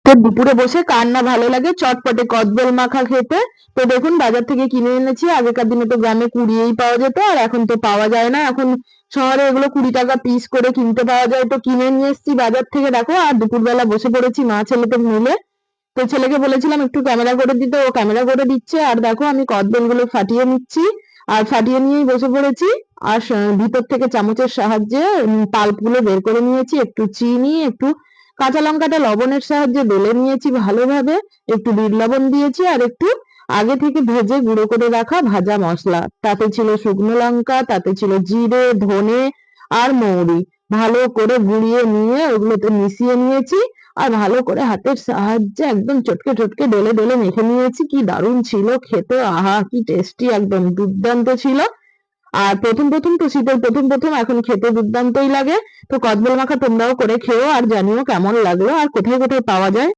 তো দুপুরে বসে কার না ভালো লাগে চটপটে কদবেল মাখা খেতে। তো দেখুন বাজার থেকে কিনে এনেছি। আগেকার দিনে তো গ্রামে কুড়িয়েই পাওয়া যেত, আর এখন তো পাওয়া যায় না। এখন শহরে এগুলো 20 টাকা পিস করে কিনতে পাওয়া যায়। তো কিনে নিয়ে এসেছি বাজার থেকে দেখো। আর দুপুরবেলা বসে পড়েছি মা ছেলেতে মিলে। তো ছেলেকে বলেছিলাম একটু ক্যামেরা করে দিতে, ও ক্যামেরা করে দিচ্ছে। আর দেখো আমি কদবেল গুলো ফাটিয়ে নিচ্ছি, আর ফাটিয়ে নিয়েই বসে পড়েছি। আর ভিতর থেকে চামচের সাহায্যে পাল্প গুলো বের করে নিয়েছি। একটু চিনি, একটু কাঁচা লঙ্কাটা লবণের সাহায্যে ডলে নিয়েছি ভালোভাবে, একটু বিট লবণ দিয়েছি, আর একটু আগে থেকে ভেজে গুঁড়ো করে রাখা ভাজা মশলা। তাতে ছিল শুকনো লঙ্কা, তাতে ছিল জিরে, ধনে আর মৌরি। ভালো করে গুঁড়িয়ে নিয়ে ওগুলোতে মিশিয়ে নিয়েছি, আর ভালো করে হাতের সাহায্যে একদম চটকে চটকে ডলে ডলে মেখে নিয়েছি। কি দারুণ ছিল খেতে, আহা কি টেস্টি, একদম দুর্দান্ত ছিল। আর প্রথম প্রথম তো শীতের প্রথম প্রথম এখন খেতে দুর্দান্তই লাগে। তো কদবেল মাখা তোমরাও করে খেও আর জানিও কেমন লাগলো আর কোথায় কোথায় পাওয়া যায়।